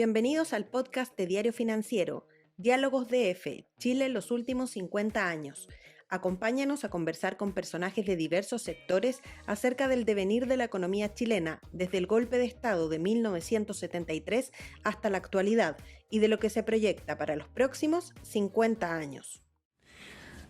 Bienvenidos al podcast de Diario Financiero, Diálogos DF, Chile en los últimos 50 años. Acompáñanos a conversar con personajes de diversos sectores acerca del devenir de la economía chilena desde el golpe de Estado de 1973 hasta la actualidad y de lo que se proyecta para los próximos 50 años.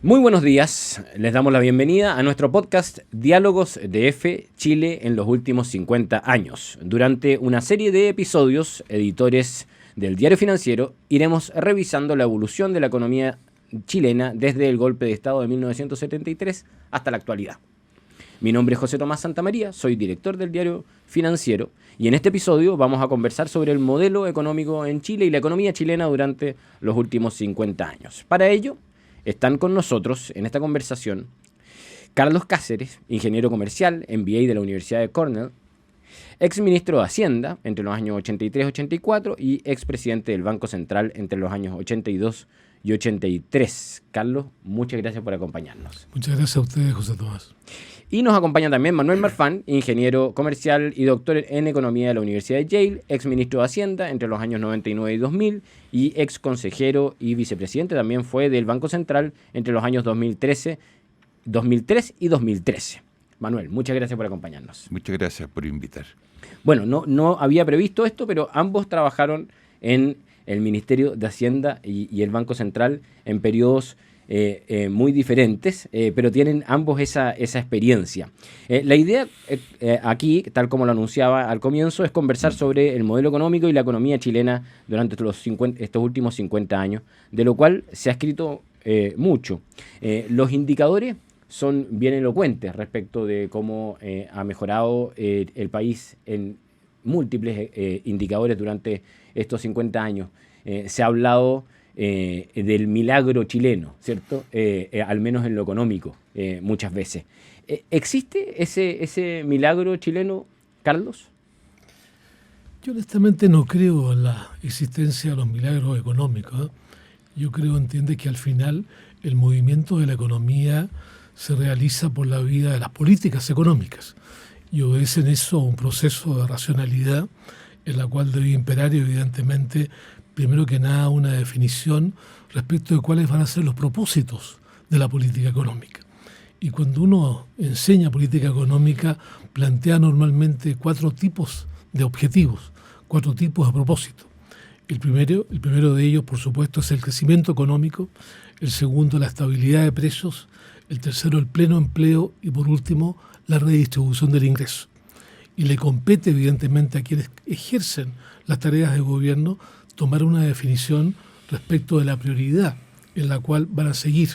Muy buenos días, les damos la bienvenida a nuestro podcast Diálogos DF Chile en los últimos 50 años. Durante una serie de episodios, editores del Diario Financiero iremos revisando la evolución de la economía chilena desde el golpe de Estado de 1973 hasta la actualidad. Mi nombre es José Tomás Santamaría, soy director del Diario Financiero y en este episodio vamos a conversar sobre el modelo económico en Chile y la economía chilena durante los últimos 50 años. Para ello, están con nosotros en esta conversación Carlos Cáceres, ingeniero comercial, MBA de la Universidad de Cornell, exministro de Hacienda entre los años 83 y 84 y expresidente del Banco Central entre los años 82 y 83. Carlos, muchas gracias por acompañarnos. Muchas gracias a ustedes, José Tomás. Y nos acompaña también Manuel Marfán, ingeniero comercial y doctor en economía de la Universidad de Yale, exministro de Hacienda entre los años 99 y 2000 y ex consejero y vicepresidente también fue del Banco Central entre los años 2003 y 2013. Manuel, muchas gracias por acompañarnos. Muchas gracias por invitar. Bueno, no había previsto esto, pero ambos trabajaron en el Ministerio de Hacienda y el Banco Central en periodos muy diferentes, pero tienen ambos esa experiencia. La idea aquí, tal como lo anunciaba al comienzo, es conversar sobre el modelo económico y la economía chilena durante estos últimos 50 años, de lo cual se ha escrito mucho. Los indicadores son bien elocuentes respecto de cómo ha mejorado el país en múltiples indicadores durante estos 50 años. Se ha hablado del milagro chileno, ¿cierto? Al menos en lo económico, muchas veces. ¿Existe ese milagro chileno, Carlos? Yo honestamente no creo en la existencia de los milagros económicos. Yo creo, entiende, que al final el movimiento de la economía se realiza por la vía de las políticas económicas y obedece en eso a un proceso de racionalidad en la cual debe imperar, evidentemente, primero que nada, una definición respecto de cuáles van a ser los propósitos de la política económica. Y cuando uno enseña política económica, plantea normalmente 4 tipos de objetivos, 4 tipos de propósitos. El primero de ellos, por supuesto, es el crecimiento económico, el segundo, la estabilidad de precios, el tercero, el pleno empleo y, por último, la redistribución del ingreso. Y le compete, evidentemente, a quienes ejercen las tareas de gobierno tomar una definición respecto de la prioridad en la cual van a seguir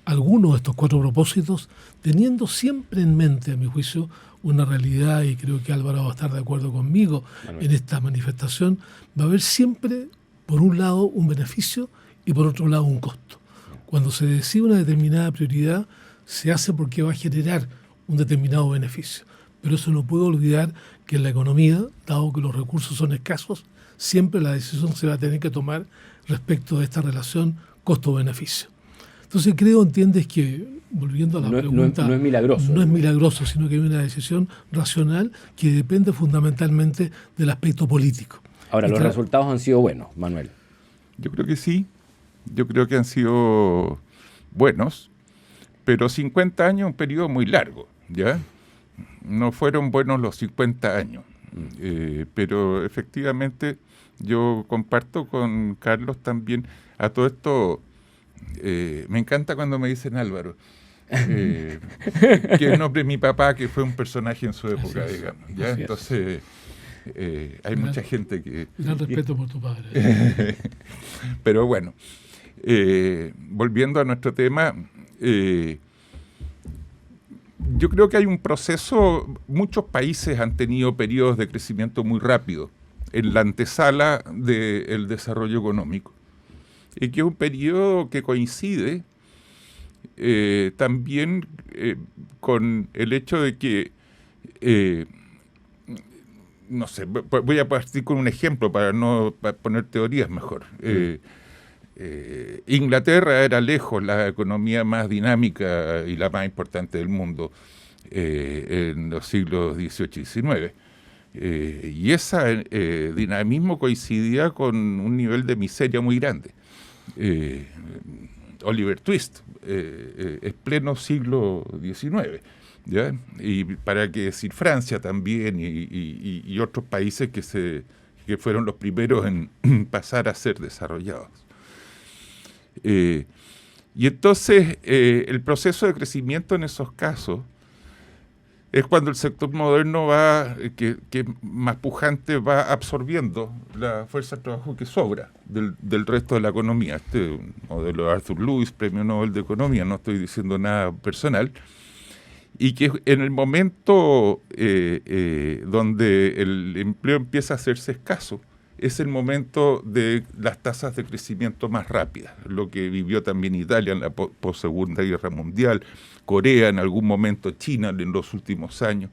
algunos de estos 4 propósitos, teniendo siempre en mente, a mi juicio, una realidad, y creo que Álvaro va a estar de acuerdo conmigo en esta manifestación, va a haber siempre, por un lado, un beneficio y por otro lado, un costo. Cuando se decide una determinada prioridad, se hace porque va a generar un determinado beneficio. Pero eso no puede olvidar que en la economía, dado que los recursos son escasos, siempre la decisión se va a tener que tomar respecto de esta relación costo-beneficio. Entonces entiendes que, volviendo a la pregunta, no es milagroso. No es milagroso, sino que hay una decisión racional que depende fundamentalmente del aspecto político. Ahora, los resultados han sido buenos, Manuel. Yo creo que sí. Yo creo que han sido buenos, pero 50 años es un periodo muy largo, ¿ya? No fueron buenos los 50 años, pero efectivamente yo comparto con Carlos también. A todo esto, me encanta cuando me dicen Álvaro, que es el nombre de mi papá, que fue un personaje en su época, digamos, ¿ya? Entonces, hay mucha gente que... Gran respeto por tu padre. Pero bueno, volviendo a nuestro tema, yo creo que hay un proceso. Muchos países han tenido periodos de crecimiento muy rápido en la antesala del desarrollo económico, y que es un periodo que coincide también con el hecho de que, no sé, voy a partir con un ejemplo para poner teorías mejor. Inglaterra era lejos la economía más dinámica y la más importante del mundo en los siglos XVIII y XIX. Y ese dinamismo coincidía con un nivel de miseria muy grande. Oliver Twist, es pleno siglo XIX, ¿ya? Y para qué decir Francia también y otros países que fueron los primeros en pasar a ser desarrollados. Y entonces el proceso de crecimiento en esos casos es cuando el sector moderno que más pujante, va absorbiendo la fuerza de trabajo que sobra del resto de la economía. Este es un modelo de Arthur Lewis, Premio Nobel de Economía, no estoy diciendo nada personal, y que en el momento donde el empleo empieza a hacerse escaso, es el momento de las tasas de crecimiento más rápidas, lo que vivió también Italia en la post-Segunda Guerra Mundial, Corea, en algún momento China en los últimos años,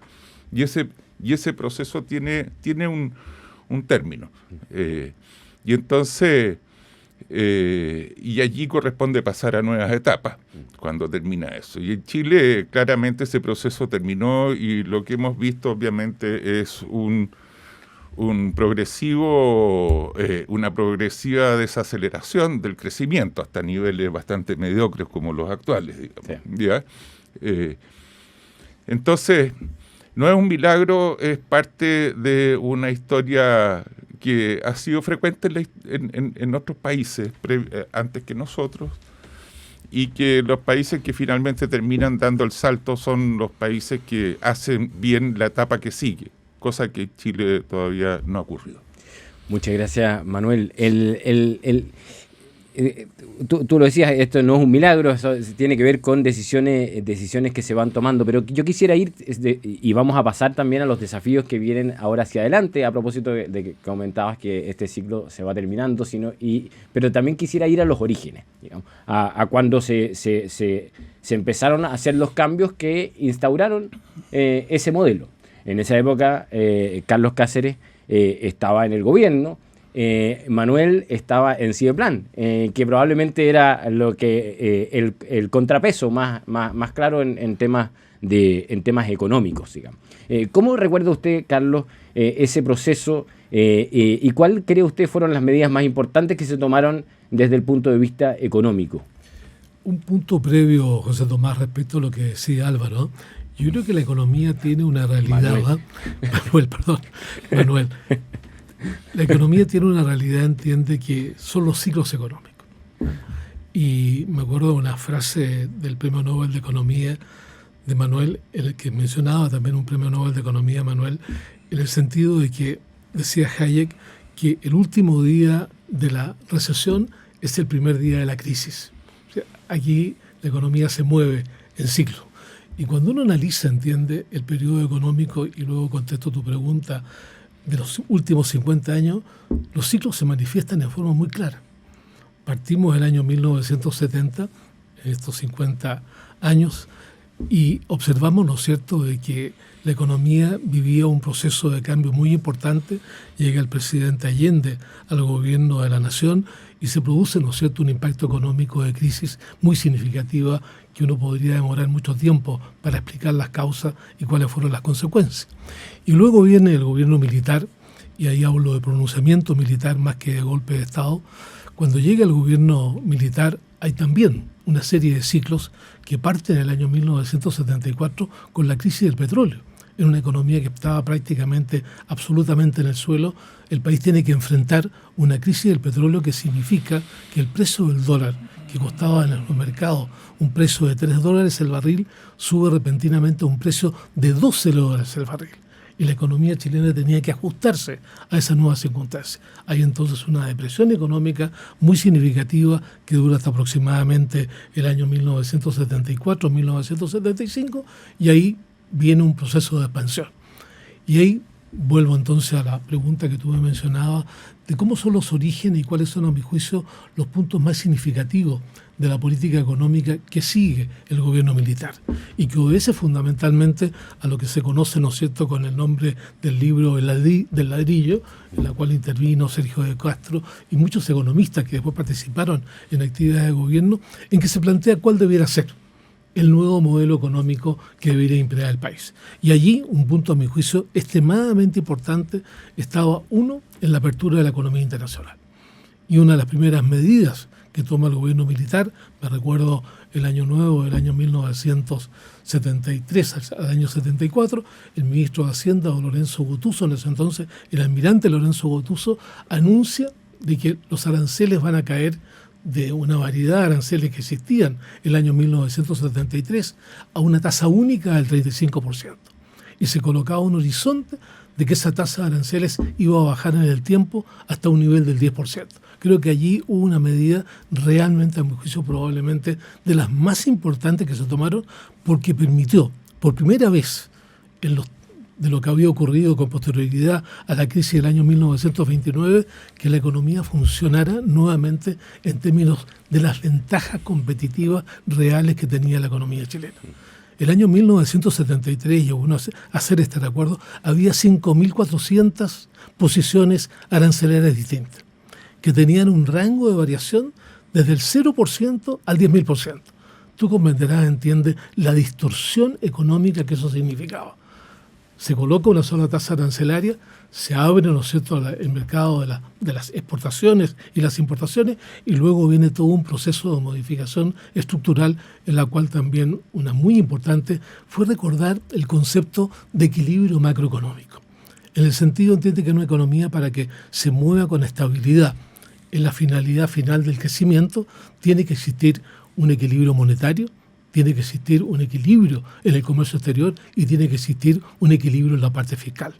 y ese proceso tiene un término. Y entonces, y allí corresponde pasar a nuevas etapas cuando termina eso. Y en Chile claramente ese proceso terminó y lo que hemos visto obviamente es una progresiva desaceleración del crecimiento hasta niveles bastante mediocres como los actuales, digamos. Sí. ¿Ya? Entonces, no es un milagro, es parte de una historia que ha sido frecuente en otros países antes que nosotros, y que los países que finalmente terminan dando el salto son los países que hacen bien la etapa que sigue, cosa que en Chile todavía no ha ocurrido. Muchas gracias, Manuel. Tú lo decías, esto no es un milagro, eso tiene que ver con decisiones que se van tomando, pero yo quisiera ir, y vamos a pasar también a los desafíos que vienen ahora hacia adelante, a propósito de que comentabas que este ciclo se va terminando, pero también quisiera ir a los orígenes, digamos, a cuando se empezaron a hacer los cambios que instauraron ese modelo. En esa época, Carlos Cáceres estaba en el gobierno, Manuel estaba en Cideplan, que probablemente era lo que el contrapeso más claro en temas económicos, digamos. ¿Cómo recuerda usted, Carlos, ese proceso y cuál cree usted fueron las medidas más importantes que se tomaron desde el punto de vista económico? Un punto previo, José Tomás, respecto a lo que decía Álvaro. Yo creo que la economía tiene una realidad... Manuel. La economía tiene una realidad, entiende que son los ciclos económicos. Y me acuerdo de una frase del Premio Nobel de Economía de Manuel, el que mencionaba también un Premio Nobel de Economía, Manuel, en el sentido de que decía Hayek que el último día de la recesión es el primer día de la crisis. O sea, aquí la economía se mueve en ciclo. Y cuando uno analiza, entiende, el periodo económico, y luego contesto tu pregunta, de los últimos 50 años, los ciclos se manifiestan en forma muy clara. Partimos del año 1970, en estos 50 años, y observamos, ¿no es cierto?, de que la economía vivía un proceso de cambio muy importante. Llega el presidente Allende al gobierno de la nación y se produce, ¿no es cierto?, un impacto económico de crisis muy significativa que uno podría demorar mucho tiempo para explicar las causas y cuáles fueron las consecuencias. Y luego viene el gobierno militar, y ahí hablo de pronunciamiento militar más que de golpe de Estado. Cuando llega el gobierno militar hay también una serie de ciclos que parten en el año 1974 con la crisis del petróleo. En una economía que estaba prácticamente, absolutamente en el suelo, el país tiene que enfrentar una crisis del petróleo que significa que el precio del dólar, que costaba en los mercados un precio de $3 el barril, sube repentinamente a un precio de $12 el barril. Y la economía chilena tenía que ajustarse a esas nuevas circunstancias. Hay entonces una depresión económica muy significativa que dura hasta aproximadamente el año 1974-1975, y ahí viene un proceso de expansión. Y ahí vuelvo entonces a la pregunta que tú me mencionabas de cómo son los orígenes y cuáles son, a mi juicio, los puntos más significativos de la política económica que sigue el gobierno militar y que obedece fundamentalmente a lo que se conoce, ¿no es cierto?, con el nombre del libro del ladrillo, en la cual intervino Sergio de Castro y muchos economistas que después participaron en actividades de gobierno, en que se plantea cuál debiera ser el nuevo modelo económico que debería imperar el país. Y allí, un punto a mi juicio extremadamente importante, estaba uno, en la apertura de la economía internacional. Y una de las primeras medidas que toma el gobierno militar, me recuerdo el año nuevo, el año 1973 al año 74, el ministro de Hacienda, don Lorenzo Guttuso, en ese entonces el almirante Lorenzo Guttuso, anuncia de que los aranceles van a caer de una variedad de aranceles que existían el año 1973 a una tasa única del 35%. Y se colocaba un horizonte de que esa tasa de aranceles iba a bajar en el tiempo hasta un nivel del 10%. Creo que allí hubo una medida realmente, a mi juicio, probablemente de las más importantes que se tomaron, porque permitió, por primera vez, de lo que había ocurrido con posterioridad a la crisis del año 1929, que la economía funcionara nuevamente en términos de las ventajas competitivas reales que tenía la economía chilena. El año 1973, y bueno, hacer este recuerdo, había 5.400 posiciones arancelarias distintas, que tenían un rango de variación desde el 0% al 10.000%. Tú comprenderás, entiendes, la distorsión económica que eso significaba. Se coloca una sola tasa arancelaria, se abre, ¿no es cierto?, el mercado de las exportaciones y las importaciones, y luego viene todo un proceso de modificación estructural, en la cual también una muy importante fue recordar el concepto de equilibrio macroeconómico. En el sentido, entiende, que una economía, para que se mueva con estabilidad en la finalidad final del crecimiento, tiene que existir un equilibrio monetario, tiene que existir un equilibrio en el comercio exterior y tiene que existir un equilibrio en la parte fiscal.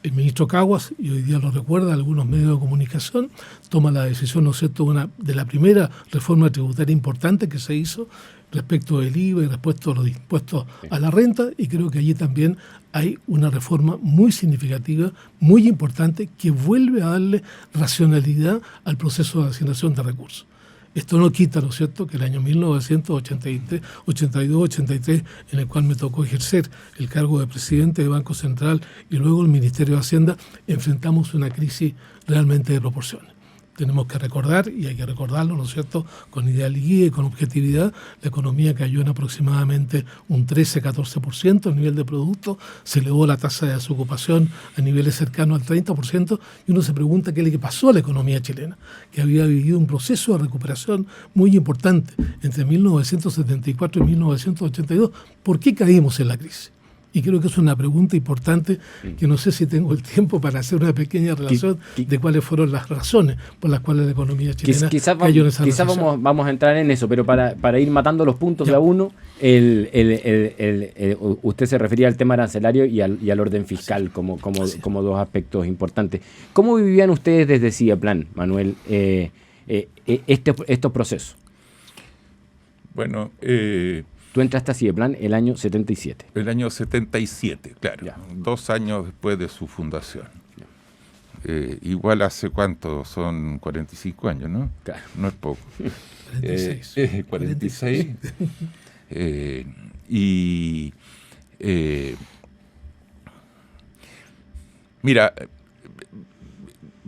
El ministro Caguas, y hoy día lo recuerda algunos medios de comunicación, toma la decisión, ¿no es cierto?, de la primera reforma tributaria importante que se hizo respecto del IVA y respecto a los impuestos a la renta, y creo que allí también hay una reforma muy significativa, muy importante, que vuelve a darle racionalidad al proceso de asignación de recursos. Esto no quita, ¿no es cierto?, que el año 1983, 82, 83, en el cual me tocó ejercer el cargo de presidente de Banco Central y luego el Ministerio de Hacienda, enfrentamos una crisis realmente de proporciones. Tenemos que recordar, y hay que recordarlo, ¿no es cierto?, con idealía y con objetividad, la economía cayó en aproximadamente un 13-14% el nivel de producto, se elevó la tasa de desocupación a niveles cercanos al 30%, y uno se pregunta qué le pasó a la economía chilena, que había vivido un proceso de recuperación muy importante entre 1974 y 1982. ¿Por qué caímos en la crisis? Y creo que es una pregunta importante que no sé si tengo el tiempo para hacer una pequeña relación de cuáles fueron las razones por las cuales la economía chilena cayó en esa recesión. Quizás vamos a entrar en eso, pero para ir matando los puntos de a uno, usted se refería al tema arancelario y al orden fiscal como dos aspectos importantes. ¿Cómo vivían ustedes desde CIEPLAN, Manuel, estos procesos? Bueno, tú entraste a CIEPLAN el año 77. El año 77, claro. Ya. 2 años después de su fundación. Igual hace cuánto, son 45 años, ¿no? Claro. No es poco. 46. 46. Mira,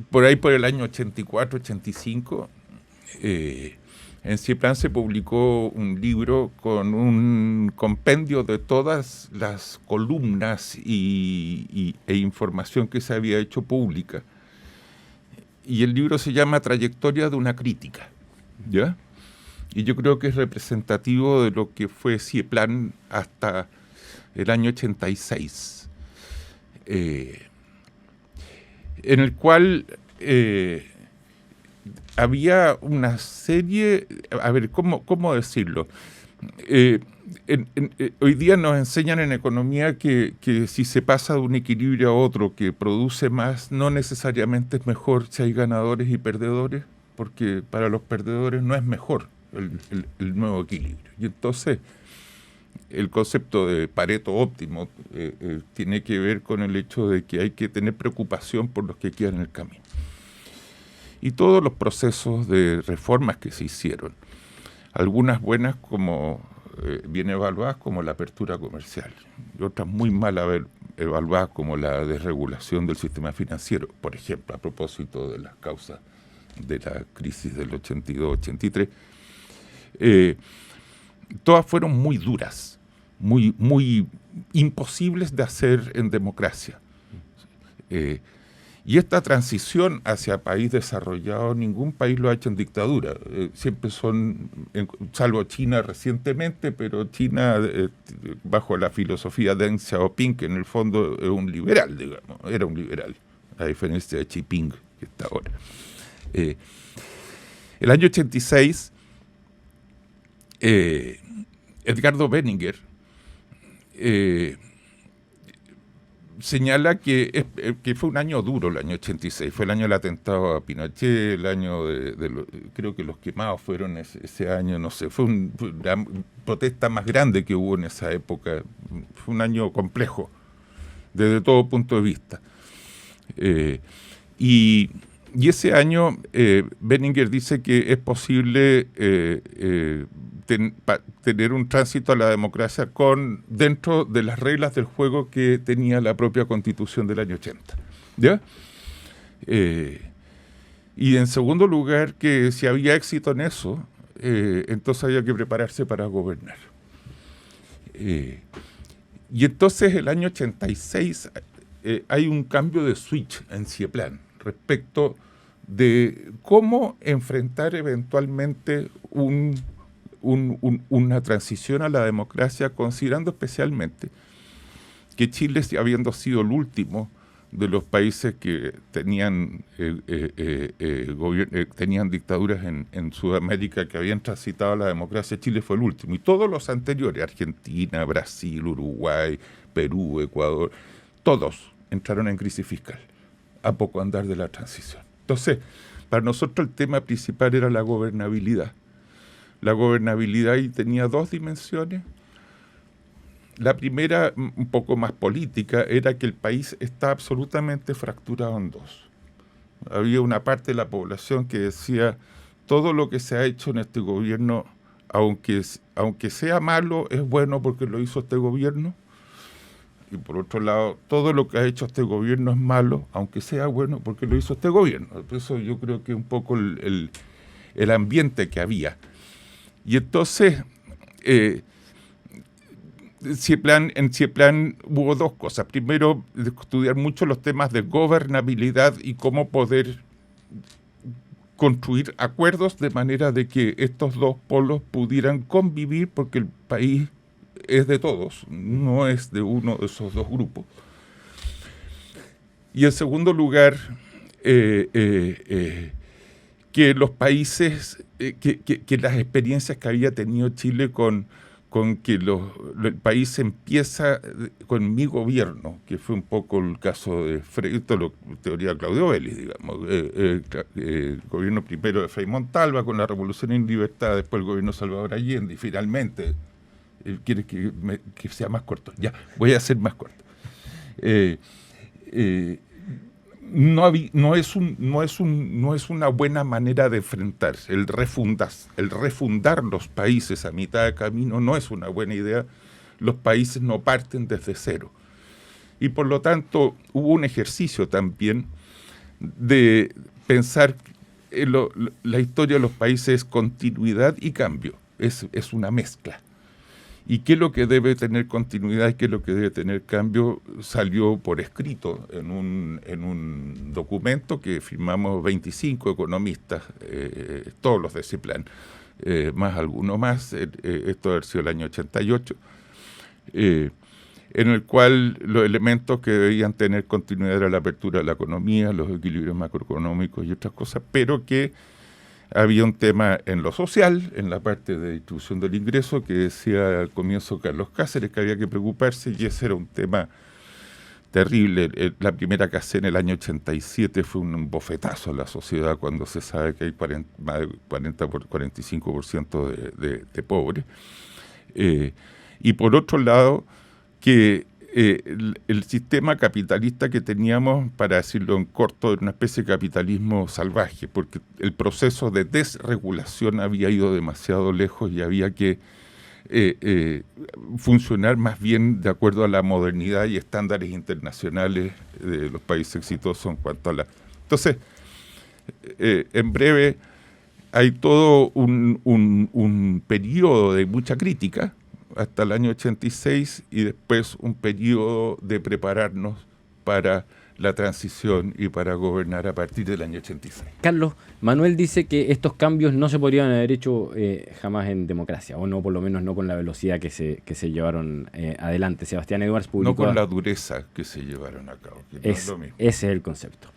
por ahí por el año 84, 85, en CIEPLAN se publicó un libro con un compendio de todas las columnas e información que se había hecho pública. Y el libro se llama Trayectoria de una crítica, ¿ya? Y yo creo que es representativo de lo que fue CIEPLAN hasta el año 86, en el cual había una serie, a ver, ¿cómo decirlo? Hoy día nos enseñan en economía que si se pasa de un equilibrio a otro que produce más, no necesariamente es mejor si hay ganadores y perdedores, porque para los perdedores no es mejor el nuevo equilibrio. Y entonces el concepto de Pareto óptimo tiene que ver con el hecho de que hay que tener preocupación por los que quedan en el camino. Y todos los procesos de reformas que se hicieron, algunas buenas como bien evaluadas como la apertura comercial, y otras muy mal evaluadas como la desregulación del sistema financiero, por ejemplo, a propósito de las causas de la crisis del 82-83, todas fueron muy duras, muy imposibles de hacer en democracia. Y esta transición hacia país desarrollado, ningún país lo ha hecho en dictadura. Siempre son, salvo China recientemente, pero China, bajo la filosofía de Deng Xiaoping, que en el fondo es un liberal, digamos, era un liberal, a diferencia de Xi Jinping, que está ahora. El año 86, Edgardo Benninger señala que fue un año duro el año 86, fue el año del atentado a Pinochet, el año creo que los quemados fueron ese año, no sé, fue la protesta más grande que hubo en esa época, fue un año complejo desde todo punto de vista. Y ese año Benninger dice que es posible tener un tránsito a la democracia dentro de las reglas del juego que tenía la propia Constitución del año 80. ¿Ya? Y en segundo lugar, que si había éxito en eso, entonces había que prepararse para gobernar. Y entonces el año 86 hay un cambio de switch en CIEPLAN respecto de cómo enfrentar eventualmente una transición a la democracia, considerando especialmente que Chile, habiendo sido el último de los países que tenían dictaduras en Sudamérica, que habían transitado a la democracia, Chile fue el último. Y todos los anteriores, Argentina, Brasil, Uruguay, Perú, Ecuador, todos entraron en crisis fiscal a poco andar de la transición. Entonces, para nosotros el tema principal era la gobernabilidad. La gobernabilidad y tenía dos dimensiones. La primera, un poco más política, era que el país está absolutamente fracturado en dos. Había una parte de la población que decía, todo lo que se ha hecho en este gobierno, aunque sea malo, es bueno porque lo hizo este gobierno. Y por otro lado, todo lo que ha hecho este gobierno es malo, aunque sea bueno porque lo hizo este gobierno. Por eso yo creo que un poco el ambiente que había. Y entonces, en CIEPLAN hubo dos cosas. Primero, estudiar mucho los temas de gobernabilidad y cómo poder construir acuerdos de manera de que estos dos polos pudieran convivir, porque el país es de todos, no es de uno de esos dos grupos. Y en segundo lugar, que los países, que las experiencias que había tenido Chile con que el país empieza con mi gobierno, que fue un poco el caso de teoría de Claudio Vélez, digamos, el gobierno primero de Frei Montalva con la Revolución en Libertad, después el gobierno de Salvador Allende, y finalmente, quiere que sea más corto, ya, voy a ser más corto. No es una buena manera de enfrentar. El refundar los países a mitad de camino no es una buena idea. Los países no parten desde cero. Y por lo tanto hubo un ejercicio también de pensar la historia de los países es continuidad y cambio. Es una mezcla. Y qué es lo que debe tener continuidad y qué es lo que debe tener cambio salió por escrito en un documento que firmamos 25 economistas, todos los de CIEPLAN, más alguno más, esto ha sido el año 88, en el cual los elementos que debían tener continuidad era la apertura de la economía, los equilibrios macroeconómicos y otras cosas, pero que había un tema en lo social, en la parte de distribución del ingreso, que decía al comienzo Carlos Cáceres que había que preocuparse, y ese era un tema terrible. La primera que hace en el año 87 fue un bofetazo a la sociedad cuando se sabe que hay más de 45% de pobres. Y por otro lado, que el sistema capitalista que teníamos, para decirlo en corto, era una especie de capitalismo salvaje, porque el proceso de desregulación había ido demasiado lejos y había que funcionar más bien de acuerdo a la modernidad y estándares internacionales de los países exitosos en cuanto a la... Entonces, en breve, hay todo un periodo de mucha crítica hasta el año 86 y después un periodo de prepararnos para la transición y para gobernar a partir del año 86. Carlos, Manuel dice que estos cambios no se podrían haber hecho jamás en democracia, o no, por lo menos no con la velocidad que se llevaron adelante. Sebastián Edwards publicó... No con la dureza que se llevaron a cabo, que no es lo mismo. Ese es el concepto.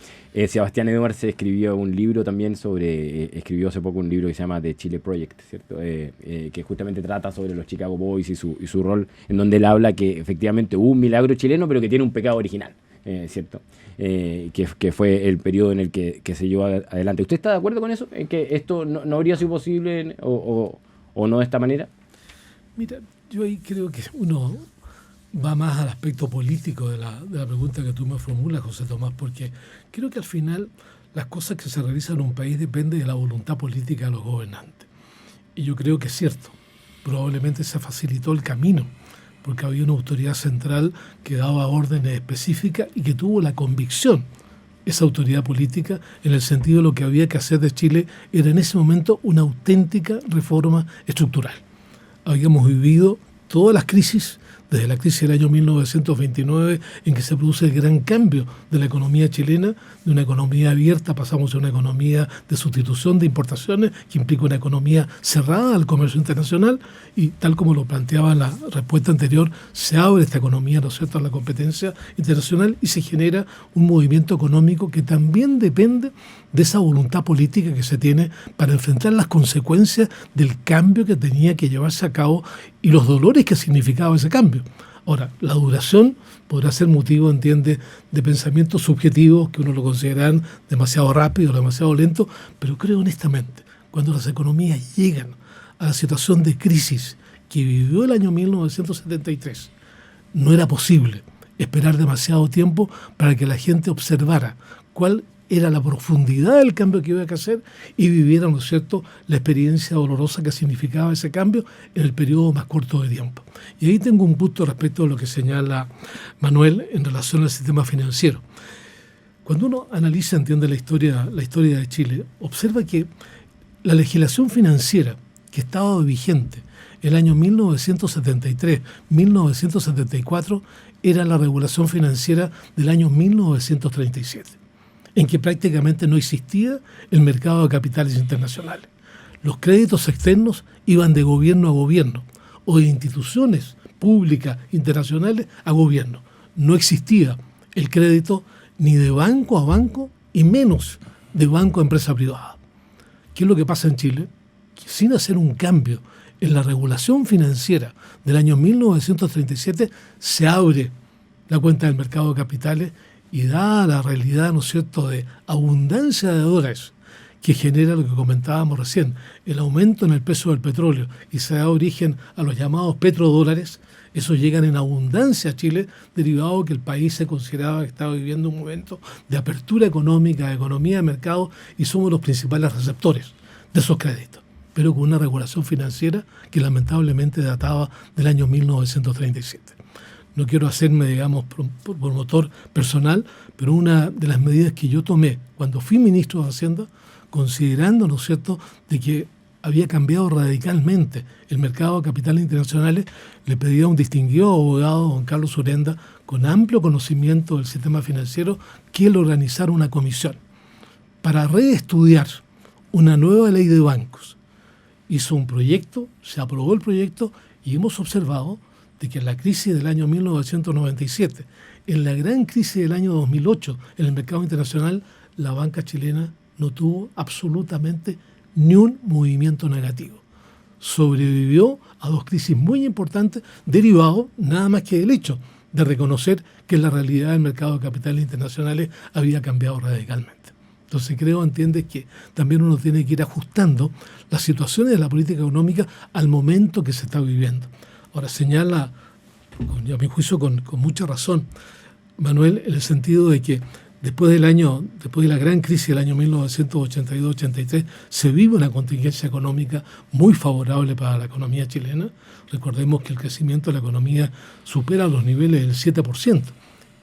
Sebastián Edwards escribió un libro también escribió hace poco un libro que se llama The Chile Project, ¿cierto? Que justamente trata sobre los Chicago Boys y su rol, en donde él habla que efectivamente hubo un milagro chileno, pero que tiene un pecado original. ¿Cierto? Que fue el periodo en el que se llevó adelante. ¿Usted está de acuerdo con eso? ¿En que esto no habría sido posible o no de esta manera? Mira, yo ahí creo que uno va más al aspecto político de la pregunta que tú me formulas, José Tomás, porque creo que al final las cosas que se realizan en un país dependen de la voluntad política de los gobernantes. Y yo creo que es cierto. Probablemente se facilitó el camino porque había una autoridad central que daba órdenes específicas y que tuvo la convicción, esa autoridad política, en el sentido de lo que había que hacer de Chile era en ese momento una auténtica reforma estructural. Habíamos vivido todas las crisis, desde la crisis del año 1929, en que se produce el gran cambio de la economía chilena, de una economía abierta pasamos a una economía de sustitución de importaciones, que implica una economía cerrada al comercio internacional, y tal como lo planteaba en la respuesta anterior, se abre esta economía, ¿no es cierto?, a la competencia internacional y se genera un movimiento económico que también depende de esa voluntad política que se tiene para enfrentar las consecuencias del cambio que tenía que llevarse a cabo y los dolores que significaba ese cambio. Ahora, la duración podrá ser motivo, entiende, de pensamientos subjetivos que uno lo consideran demasiado rápido, demasiado lento, pero creo honestamente, cuando las economías llegan a la situación de crisis que vivió el año 1973, no era posible esperar demasiado tiempo para que la gente observara cuál era la profundidad del cambio que iba a hacer y viviera, ¿no es cierto?, la experiencia dolorosa que significaba ese cambio en el periodo más corto de tiempo. Y ahí tengo un punto respecto a lo que señala Manuel en relación al sistema financiero. Cuando uno analiza, entiende la historia de Chile, observa que la legislación financiera que estaba vigente el año 1973, 1974, era la regulación financiera del año 1937. En que prácticamente no existía el mercado de capitales internacionales. Los créditos externos iban de gobierno a gobierno o de instituciones públicas internacionales a gobierno. No existía el crédito ni de banco a banco y menos de banco a empresa privada. ¿Qué es lo que pasa en Chile? Que sin hacer un cambio en la regulación financiera del año 1937 se abre la cuenta del mercado de capitales y dada la realidad, ¿no es cierto?, de abundancia de dólares que genera lo que comentábamos recién, el aumento en el precio del petróleo y se da origen a los llamados petrodólares, esos llegan en abundancia a Chile, derivado de que el país se consideraba que estaba viviendo un momento de apertura económica, de economía de mercado y somos los principales receptores de esos créditos, pero con una regulación financiera que lamentablemente databa del año 1937. No quiero hacerme, digamos, promotor personal, pero una de las medidas que yo tomé cuando fui ministro de Hacienda, considerando, ¿no es cierto?, de que había cambiado radicalmente el mercado de capitales internacionales, le pedí a un distinguido abogado, don Carlos Urenda, con amplio conocimiento del sistema financiero, que él organizara una comisión para reestudiar una nueva ley de bancos. Hizo un proyecto, se aprobó el proyecto y hemos observado de que en la crisis del año 1997, en la gran crisis del año 2008 en el mercado internacional, la banca chilena no tuvo absolutamente ni un movimiento negativo. Sobrevivió a dos crisis muy importantes, derivado nada más que del hecho de reconocer que la realidad del mercado de capitales internacionales había cambiado radicalmente. Entonces creo, entiendes, que también uno tiene que ir ajustando las situaciones de la política económica al momento que se está viviendo. Ahora señala, a mi juicio con mucha razón, Manuel, en el sentido de que después de la gran crisis del año 1982-83, se vive una contingencia económica muy favorable para la economía chilena. Recordemos que el crecimiento de la economía supera los niveles del 7%.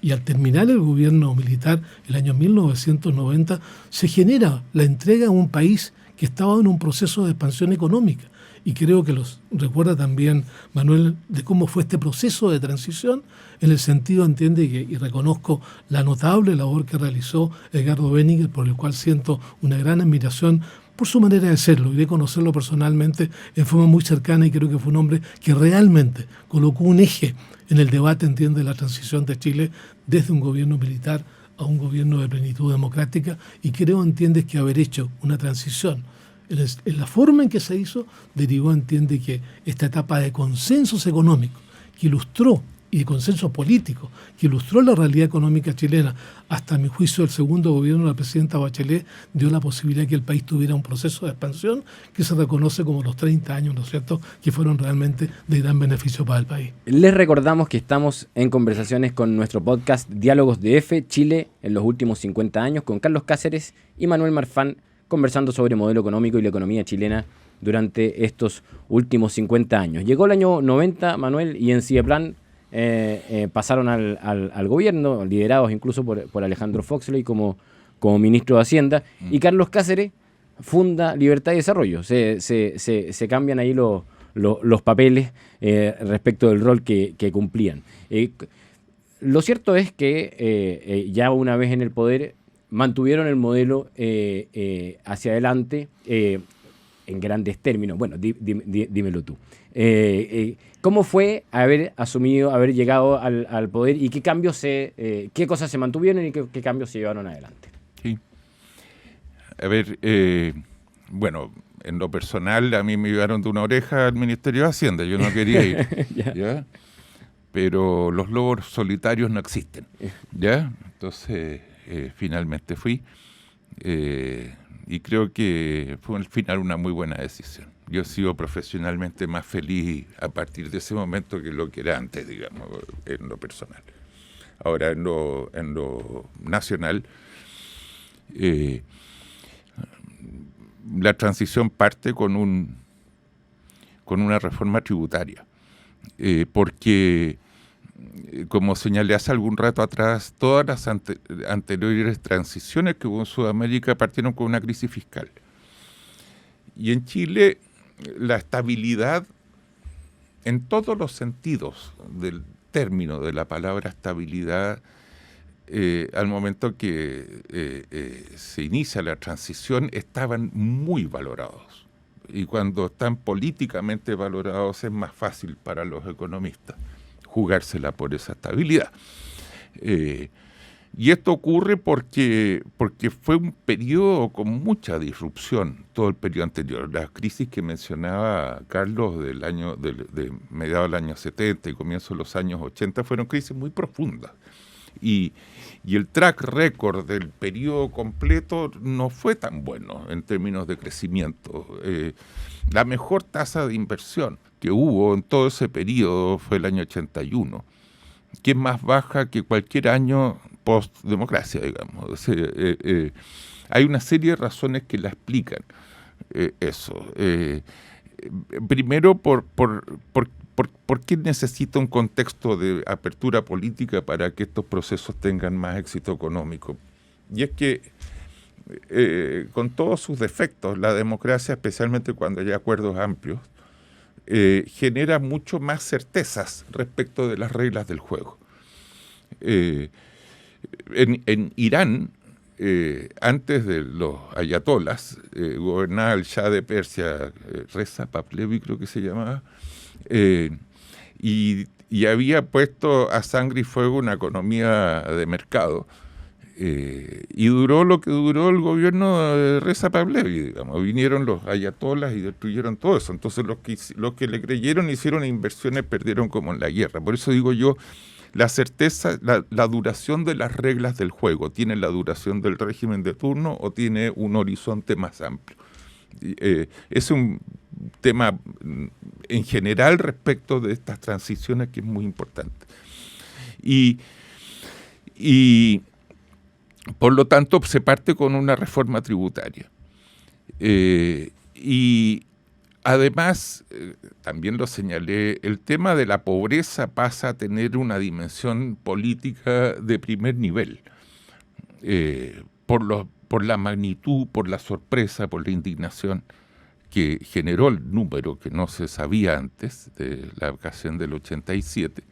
Y al terminar el gobierno militar, el año 1990, se genera la entrega a un país que estaba en un proceso de expansión económica. Y creo que los recuerda también Manuel de cómo fue este proceso de transición, en el sentido, entiende, y reconozco la notable labor que realizó Edgardo Benninger, por el cual siento una gran admiración por su manera de serlo y de conocerlo personalmente en forma muy cercana, y creo que fue un hombre que realmente colocó un eje en el debate, entiende, de la transición de Chile desde un gobierno militar a un gobierno de plenitud democrática, y creo, entiendes, que haber hecho una transición en la forma en que se hizo, derivó, entiende, que esta etapa de consensos económicos que ilustró, y de consenso político, que ilustró la realidad económica chilena, hasta mi juicio el segundo gobierno de la presidenta Bachelet, dio la posibilidad de que el país tuviera un proceso de expansión que se reconoce como los 30 años, ¿no es cierto?, que fueron realmente de gran beneficio para el país. Les recordamos que estamos en conversaciones con nuestro podcast Diálogos de F, Chile en los últimos 50 años, con Carlos Cáceres y Manuel Marfán, conversando sobre modelo económico y la economía chilena durante estos últimos 50 años. Llegó el año 90, Manuel, y en Cideplan pasaron al gobierno, liderados incluso por Alejandro Foxley como ministro de Hacienda, y Carlos Cáceres funda Libertad y Desarrollo. Se cambian ahí los papeles respecto del rol que cumplían. Lo cierto es que ya una vez en el poder mantuvieron el modelo hacia adelante en grandes términos. Bueno, dímelo tú. ¿Cómo fue haber asumido, haber llegado al poder, y qué cambios qué cosas se mantuvieron y qué cambios se llevaron adelante? Sí. A ver, bueno, en lo personal a mí me llevaron de una oreja al Ministerio de Hacienda, yo no quería ir, ¿ya? Pero los lobos solitarios no existen, ¿ya? Entonces, finalmente fui, y creo que fue al final una muy buena decisión. Yo he sido profesionalmente más feliz a partir de ese momento que lo que era antes, digamos, en lo personal. Ahora, en lo nacional, la transición parte con una reforma tributaria, porque, como señalé hace algún rato atrás, todas las anteriores transiciones que hubo en Sudamérica partieron con una crisis fiscal. Y en Chile, la estabilidad, en todos los sentidos del término de la palabra estabilidad, al momento que se inicia la transición, estaban muy valorados. Y cuando están políticamente valorados es más fácil para los economistas jugársela por esa estabilidad. Y esto ocurre porque fue un periodo con mucha disrupción, todo el periodo anterior. Las crisis que mencionaba Carlos de mediados del año 70 y comienzos de los años 80 fueron crisis muy profundas. Y el track record del periodo completo no fue tan bueno en términos de crecimiento. La mejor tasa de inversión que hubo en todo ese periodo fue el año 81, que es más baja que cualquier año post-democracia, digamos. O sea, hay una serie de razones que la explican eso. Primero, ¿por qué necesita un contexto de apertura política para que estos procesos tengan más éxito económico? Y es que, con todos sus defectos, la democracia, especialmente cuando hay acuerdos amplios, genera mucho más certezas respecto de las reglas del juego. En Irán, antes de los ayatolas, gobernaba el Shah de Persia, Reza Pahlavi creo que se llamaba, y había puesto a sangre y fuego una economía de mercado. Y duró lo que duró el gobierno de Reza Pahlavi, digamos. Vinieron los ayatolas y destruyeron todo eso. Entonces los que le creyeron hicieron inversiones, perdieron como en la guerra. Por eso digo yo, la certeza, la duración de las reglas del juego, ¿tiene la duración del régimen de turno o tiene un horizonte más amplio? Es un tema en general respecto de estas transiciones que es muy importante. Y por lo tanto, se parte con una reforma tributaria. Y además, también lo señalé, el tema de la pobreza pasa a tener una dimensión política de primer nivel, por por la magnitud, por la sorpresa, por la indignación que generó el número que no se sabía antes de la ocasión del 87.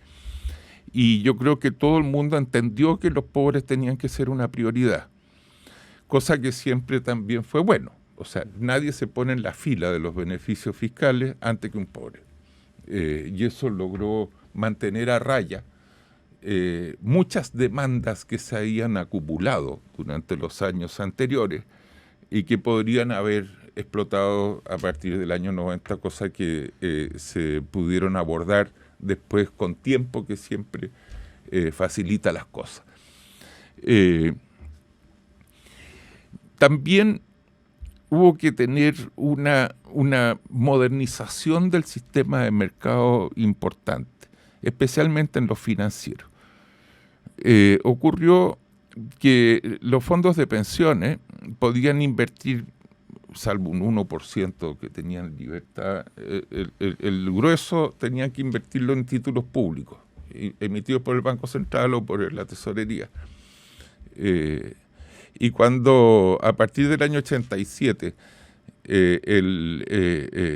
Y yo creo que todo el mundo entendió que los pobres tenían que ser una prioridad, cosa que siempre también fue bueno. O sea, nadie se pone en la fila de los beneficios fiscales antes que un pobre. Y eso logró mantener a raya muchas demandas que se habían acumulado durante los años anteriores y que podrían haber explotado a partir del año 90, cosa que se pudieron abordar después con tiempo, que siempre facilita las cosas. También hubo que tener una modernización del sistema de mercado importante, especialmente en lo financiero. Ocurrió que los fondos de pensiones podían invertir, salvo un 1% que tenían libertad, el grueso tenían que invertirlo en títulos públicos, emitidos por el Banco Central o por la Tesorería. Y cuando a partir del año 87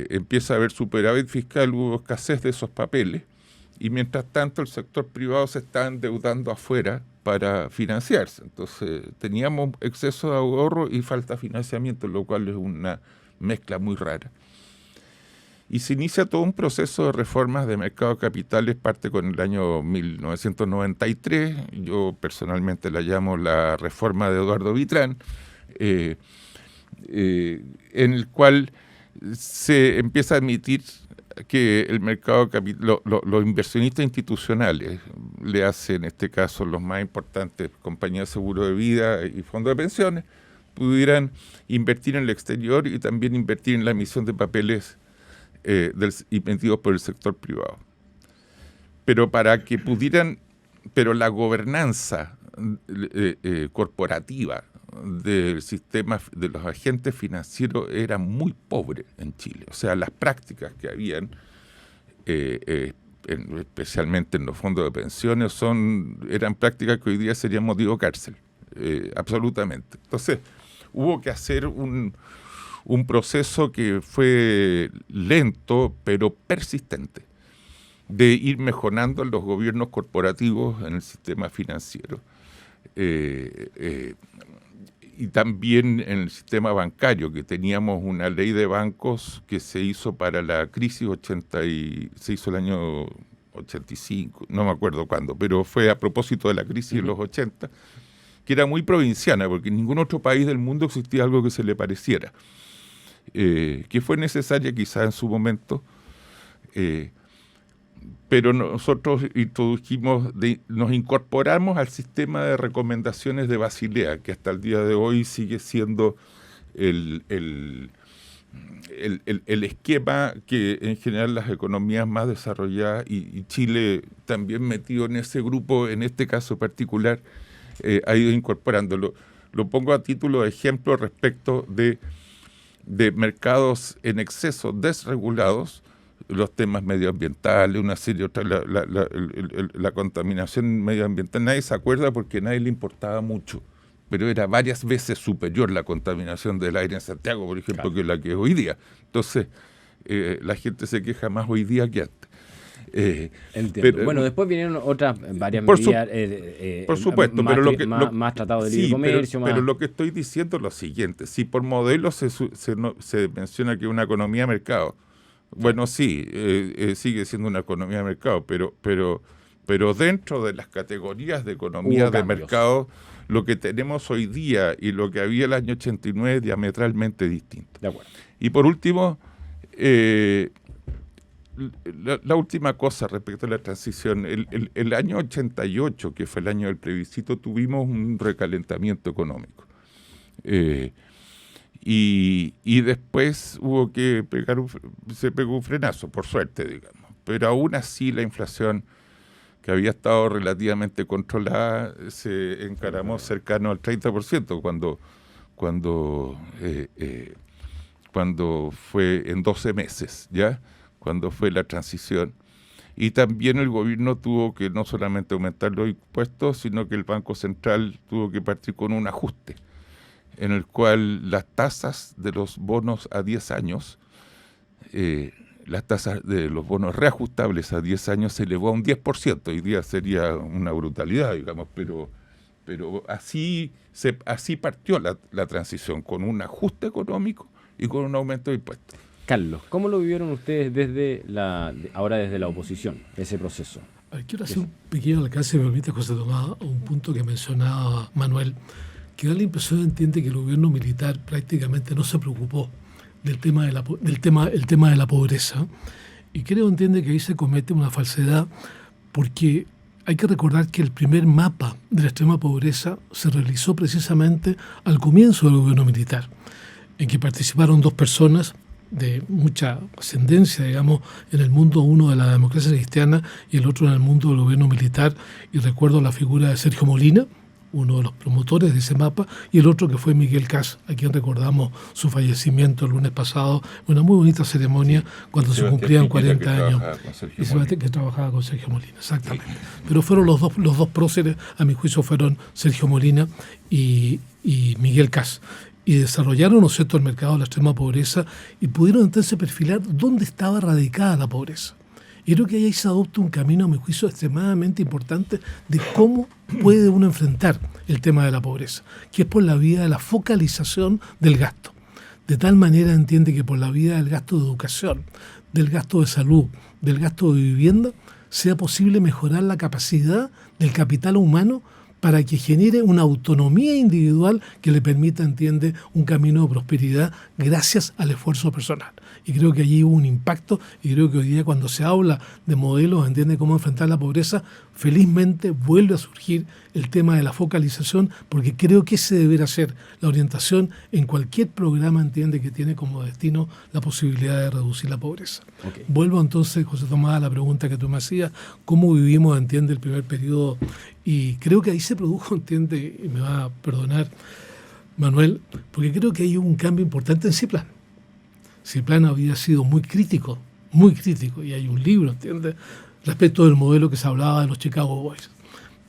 empieza a haber superávit fiscal, hubo escasez de esos papeles, y mientras tanto el sector privado se está endeudando afuera para financiarse. Entonces teníamos exceso de ahorro y falta de financiamiento, lo cual es una mezcla muy rara. Y se inicia todo un proceso de reformas de mercado de capitales, parte con el año 1993, yo personalmente la llamo la reforma de Eduardo Vitrán, en el cual se empieza a admitir que el mercado los inversionistas institucionales, le hacen en este caso los más importantes, compañías de seguro de vida y fondos de pensiones, pudieran invertir en el exterior y también invertir en la emisión de papeles emitidos por el sector privado. Pero para que pudieran, pero la gobernanza corporativa del sistema de los agentes financieros era muy pobre en Chile. O sea, las prácticas que habían, especialmente en los fondos de pensiones, eran prácticas que hoy día serían motivo de cárcel, absolutamente. Entonces, hubo que hacer un proceso que fue lento, pero persistente, de ir mejorando los gobiernos corporativos en el sistema financiero. Y también en el sistema bancario, que teníamos una ley de bancos que se hizo para la crisis se hizo el año 85, no me acuerdo cuándo, pero fue a propósito de la crisis de los 80, que era muy provinciana, porque en ningún otro país del mundo existía algo que se le pareciera, que fue necesaria quizás en su momento, pero nosotros nos incorporamos al sistema de recomendaciones de Basilea, que hasta el día de hoy sigue siendo el esquema que en general las economías más desarrolladas, y Chile también metido en ese grupo, en este caso particular, ha ido incorporándolo. Lo pongo a título de ejemplo respecto de mercados en exceso desregulados, los temas medioambientales, una serie de otras, la contaminación medioambiental. Nadie se acuerda porque a nadie le importaba mucho, pero era varias veces superior la contaminación del aire en Santiago, por ejemplo, claro, que la que es hoy día. Entonces, la gente se queja más hoy día que antes. Entiendo. Pero, bueno, después vinieron otras varias por medidas. Por supuesto, más, pero más tratado de libre comercio. Pero lo que estoy diciendo es lo siguiente: si por modelo se menciona que una economía de mercado, bueno, sí, sigue siendo una economía de mercado, pero dentro de las categorías de economía de mercado, lo que tenemos hoy día y lo que había el año 89 es diametralmente distinto. De acuerdo. Y por último, la última cosa respecto a la transición, el año 88, que fue el año del plebiscito, tuvimos un recalentamiento económico. Y después hubo que se pegó un frenazo, por suerte, digamos. Pero aún así la inflación, que había estado relativamente controlada, se encaramó cercano al 30% cuando fue en 12 meses, ¿ya? Cuando fue la transición. Y también el gobierno tuvo que no solamente aumentar los impuestos, sino que el Banco Central tuvo que partir con un ajuste, en el cual las tasas de los bonos a 10 años, las tasas de los bonos reajustables a 10 años se elevó a un 10%. Hoy día sería una brutalidad, digamos, pero así partió la transición, con un ajuste económico y con un aumento de impuestos. Carlos, ¿cómo lo vivieron ustedes ahora desde la oposición, ese proceso? A ver, quiero hacer un pequeño alcance, me permite, José Tomás, a un punto que mencionaba Manuel, que da la impresión, entiende, que el gobierno militar prácticamente no se preocupó del tema de la pobreza. Y creo, entiende, que ahí se comete una falsedad, porque hay que recordar que el primer mapa de la extrema pobreza se realizó precisamente al comienzo del gobierno militar, en que participaron dos personas de mucha ascendencia, digamos, en el mundo, uno de la democracia cristiana y el otro en el mundo del gobierno militar. Y recuerdo la figura de Sergio Molina, uno de los promotores de ese mapa, y el otro que fue Miguel Kast, a quien recordamos su fallecimiento el lunes pasado, una muy bonita ceremonia cuando se cumplían 40 años. Y Sebastián, que trabajaba con Sergio Molina, exactamente. Pero fueron los dos próceres, a mi juicio, fueron Sergio Molina y Miguel Kast. Y desarrollaron, ¿no es cierto?, el mercado de la extrema pobreza y pudieron entonces perfilar dónde estaba radicada la pobreza. Y creo que ahí se adopta un camino, a mi juicio, extremadamente importante de cómo puede uno enfrentar el tema de la pobreza, que es por la vía de la focalización del gasto. De tal manera, entiende, que por la vía del gasto de educación, del gasto de salud, del gasto de vivienda, sea posible mejorar la capacidad del capital humano para que genere una autonomía individual que le permita, entiende, un camino de prosperidad gracias al esfuerzo personal. Y creo que allí hubo un impacto, y creo que hoy día, cuando se habla de modelos, entiende, cómo enfrentar la pobreza, felizmente vuelve a surgir el tema de la focalización, porque creo que ese deberá ser la orientación en cualquier programa, entiende, que tiene como destino la posibilidad de reducir la pobreza. Okay. Vuelvo entonces, José Tomás, a la pregunta que tú me hacías, ¿cómo vivimos, entiende, el primer periodo? Y creo que ahí se produjo, entiende, y me va a perdonar Manuel, porque creo que hay un cambio importante en Ciplan. Ciplan había sido muy crítico, y hay un libro, entiende, respecto del modelo que se hablaba de los Chicago Boys.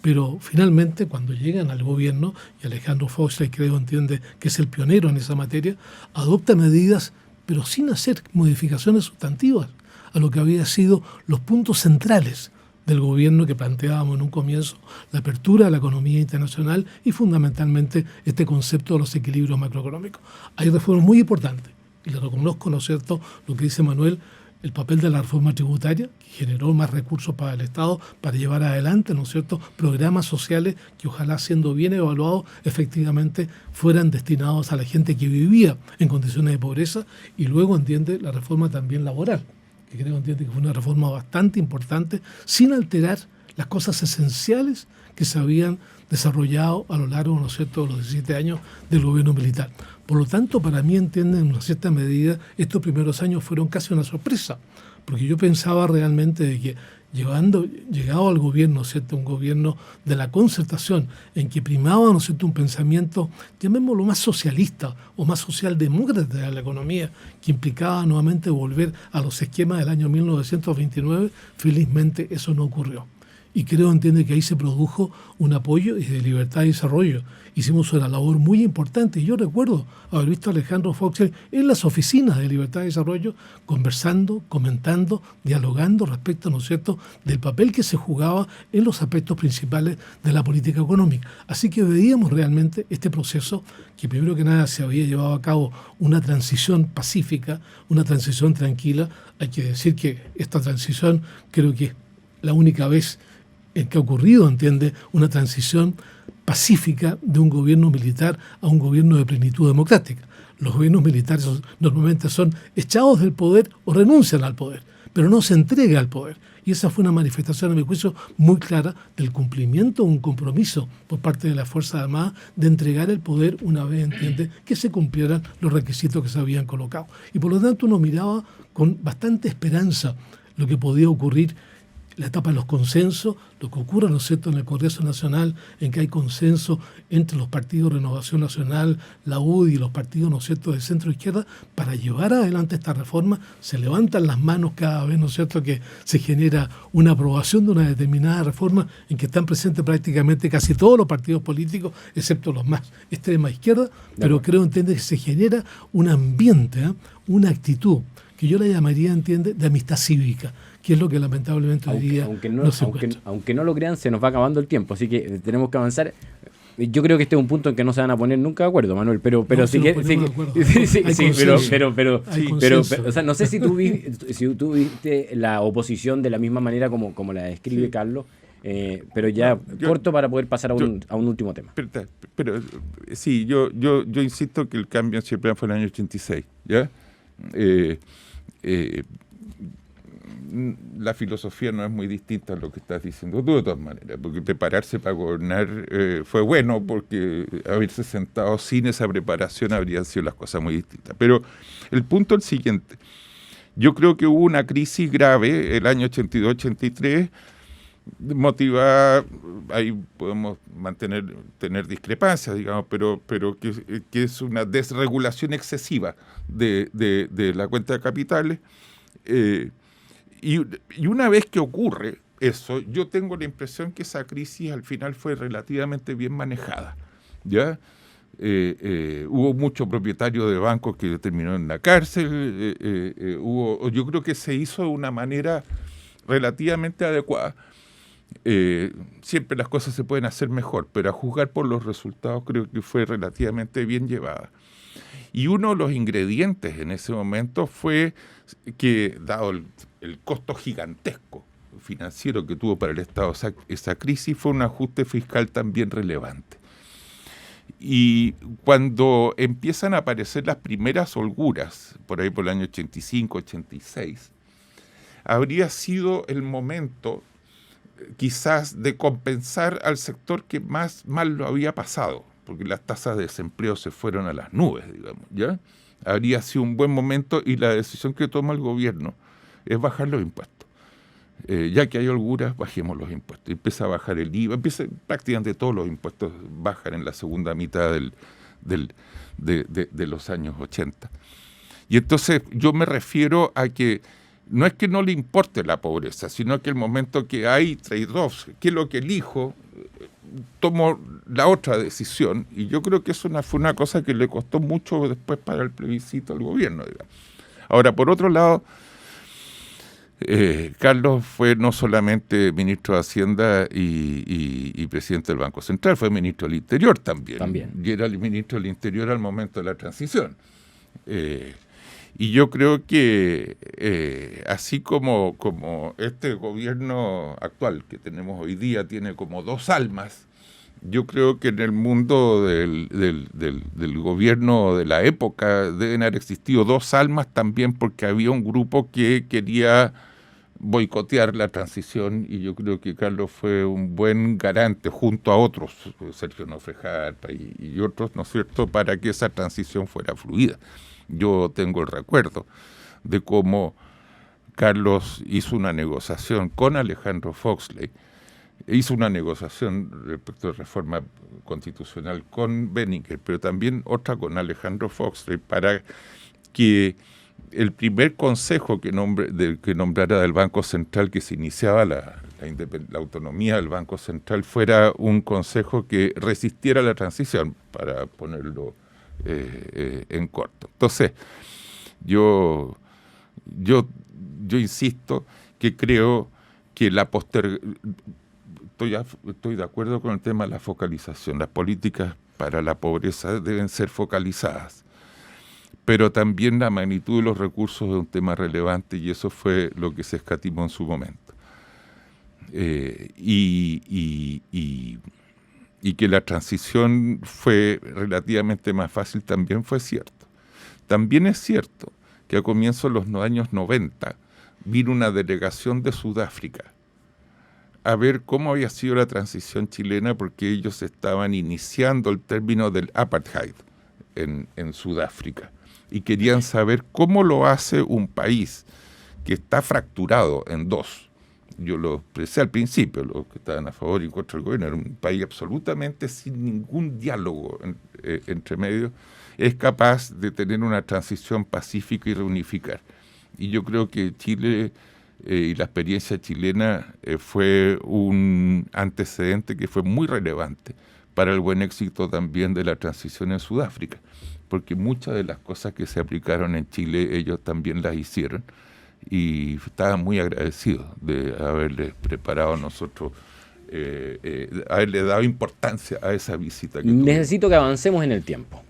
Pero finalmente, cuando llegan al gobierno, y Alejandro Foxley, creo, entiende, que es el pionero en esa materia, adopta medidas, pero sin hacer modificaciones sustantivas a lo que había sido los puntos centrales del gobierno que planteábamos en un comienzo, la apertura de la economía internacional y fundamentalmente este concepto de los equilibrios macroeconómicos. Hay reformas muy importantes, y le reconozco, ¿no es cierto?, lo que dice Manuel, el papel de la reforma tributaria, que generó más recursos para el Estado para llevar adelante, ¿no es cierto?, programas sociales que, ojalá, siendo bien evaluados, efectivamente fueran destinados a la gente que vivía en condiciones de pobreza. Y luego, entiende, la reforma también laboral, que creo, entiende, que fue una reforma bastante importante, sin alterar las cosas esenciales que se habían desarrollado a lo largo, ¿no es cierto?, de los 17 años del gobierno militar. Por lo tanto, para mí, entienden, en una cierta medida, estos primeros años fueron casi una sorpresa, porque yo pensaba realmente de que llegado al gobierno, ¿no es cierto?, un gobierno de la concertación, en que primaba, ¿no es cierto?, un pensamiento, llamémoslo, más socialista o más socialdemócrata de la economía, que implicaba nuevamente volver a los esquemas del año 1929, felizmente eso no ocurrió. Y creo, entiende, que ahí se produjo un apoyo de libertad y desarrollo. Hicimos una labor muy importante. Y yo recuerdo haber visto a Alejandro Foxley en las oficinas de Libertad y Desarrollo, conversando, comentando, dialogando respecto, ¿no es cierto?, del papel que se jugaba en los aspectos principales de la política económica. Así que veíamos realmente este proceso, que primero que nada se había llevado a cabo una transición pacífica, una transición tranquila. Hay que decir que esta transición creo que es la única vez en que ha ocurrido, entiende, una transición pacífica de un gobierno militar a un gobierno de plenitud democrática. Los gobiernos militares normalmente son echados del poder o renuncian al poder, pero no se entrega al poder. Y esa fue una manifestación, a mi juicio, muy clara del cumplimiento de un compromiso por parte de las Fuerzas Armadas de entregar el poder una vez, entiende, que se cumplieran los requisitos que se habían colocado. Y por lo tanto uno miraba con bastante esperanza lo que podía ocurrir la etapa de los consensos, lo que ocurre, ¿no es cierto?, en el Congreso Nacional, en que hay consenso entre los partidos de Renovación Nacional, la UDI y los partidos, ¿no es cierto?, de centro-izquierda, para llevar adelante esta reforma. Se levantan las manos cada vez, ¿no es cierto?, que se genera una aprobación de una determinada reforma en que están presentes prácticamente casi todos los partidos políticos, excepto los más extrema izquierda, pero creo, entiende, que se genera un ambiente, una actitud, que yo la llamaría, entiende, de amistad cívica, que es lo que lamentablemente hoy día aunque no lo crean, se nos va acabando el tiempo, así que tenemos que avanzar. Yo creo que este es un punto en que no se van a poner nunca de acuerdo, Manuel, pero no, sí que o sea, no sé si tú viste la oposición de la misma manera como la describe Carlos, pero ya corto para poder pasar a un último tema. Pero sí, yo insisto que el cambio en Chipre fue en el año 86, ¿ya? La filosofía no es muy distinta a lo que estás diciendo tú, de todas maneras, porque prepararse para gobernar fue bueno, porque haberse sentado sin esa preparación habrían sido las cosas muy distintas. Pero el punto es el siguiente: yo creo que hubo una crisis grave el año 82-83, motivada, ahí podemos tener discrepancias, digamos, pero que es una desregulación excesiva de la cuenta de capitales. Y una vez que ocurre eso, yo tengo la impresión que esa crisis al final fue relativamente bien manejada, ¿ya? Hubo muchos propietarios de bancos que terminaron en la cárcel, yo creo que se hizo de una manera relativamente adecuada. Siempre las cosas se pueden hacer mejor, pero a juzgar por los resultados creo que fue relativamente bien llevada. Y uno de los ingredientes en ese momento fue que, dado el costo gigantesco financiero que tuvo para el Estado esa crisis, fue un ajuste fiscal también relevante. Y cuando empiezan a aparecer las primeras holguras, por ahí por el año 85, 86, habría sido el momento quizás de compensar al sector que más mal lo había pasado, porque las tasas de desempleo se fueron a las nubes, digamos, ¿ya? Habría sido un buen momento, y la decisión que toma el gobierno es bajar los impuestos. Ya que hay holguras, bajemos los impuestos. Empieza a bajar el IVA, prácticamente todos los impuestos bajan en la segunda mitad de los años 80. Y entonces yo me refiero a que no es que no le importe la pobreza, sino que el momento que hay trade-offs, ¿qué es lo que elijo? Tomo la otra decisión, y yo creo que eso fue una cosa que le costó mucho después para el plebiscito al gobierno, digamos. Ahora, por otro lado, Carlos fue no solamente ministro de Hacienda y presidente del Banco Central, fue ministro del Interior también. Y era el ministro del Interior al momento de la transición. Y yo creo que así como este gobierno actual que tenemos hoy día tiene como dos almas, yo creo que en el mundo del gobierno de la época deben haber existido dos almas también, porque había un grupo que quería boicotear la transición, y yo creo que Carlos fue un buen garante junto a otros, Sergio Nofre-Jarpa y otros, ¿no es cierto?, para que esa transición fuera fluida. Yo tengo el recuerdo de cómo Carlos hizo una negociación con Alejandro Foxley, hizo una negociación respecto de reforma constitucional con Benninger, pero también otra con Alejandro Foxley, para que el primer consejo que nombrara del Banco Central, que se iniciaba la autonomía del Banco Central, fuera un consejo que resistiera la transición, para ponerlo en corto. Entonces, yo insisto que creo que estoy de acuerdo con el tema de la focalización. Las políticas para la pobreza deben ser focalizadas, pero también la magnitud de los recursos es un tema relevante, y eso fue lo que se escatimó en su momento. Y que la transición fue relativamente más fácil también fue cierto. También es cierto que a comienzos de los años 90 vino una delegación de Sudáfrica a ver cómo había sido la transición chilena, porque ellos estaban iniciando el término del apartheid en Sudáfrica, y querían saber cómo lo hace un país que está fracturado en dos, yo lo expresé al principio, los que estaban a favor y contra el gobierno, era un país absolutamente sin ningún diálogo entre medios, es capaz de tener una transición pacífica y reunificar. Y yo creo que Chile y la experiencia chilena fue un antecedente que fue muy relevante para el buen éxito también de la transición en Sudáfrica, porque muchas de las cosas que se aplicaron en Chile ellos también las hicieron y estaban muy agradecidos de haberles preparado a nosotros, haberle dado importancia a esa visita. Necesito que avancemos en el tiempo.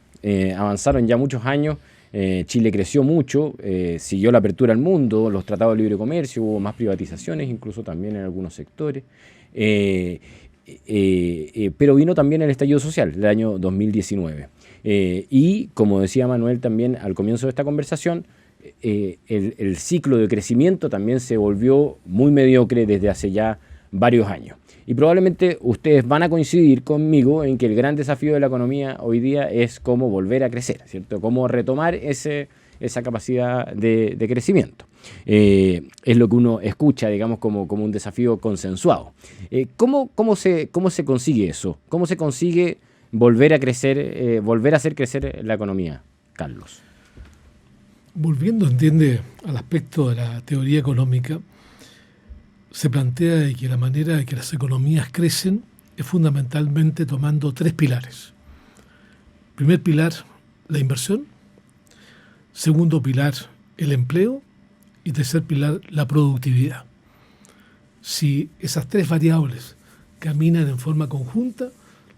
Avanzaron ya muchos años, Chile creció mucho, siguió la apertura al mundo, los tratados de libre comercio, hubo más privatizaciones, incluso también en algunos sectores. Pero vino también el estallido social, el año 2019. Y, como decía Manuel también al comienzo de esta conversación, el ciclo de crecimiento también se volvió muy mediocre desde hace ya varios años. Y probablemente ustedes van a coincidir conmigo en que el gran desafío de la economía hoy día es cómo volver a crecer, ¿cierto? Cómo retomar esa capacidad de crecimiento. Es lo que uno escucha, digamos, como un desafío consensuado. ¿Cómo se consigue eso? ¿Cómo se consigue volver a crecer, volver a hacer crecer la economía, Carlos? Volviendo, entiende, al aspecto de la teoría económica, se plantea de que la manera de que las economías crecen es fundamentalmente tomando tres pilares. Primer pilar, la inversión. Segundo pilar, el empleo. Y tercer pilar, la productividad. Si esas tres variables caminan en forma conjunta,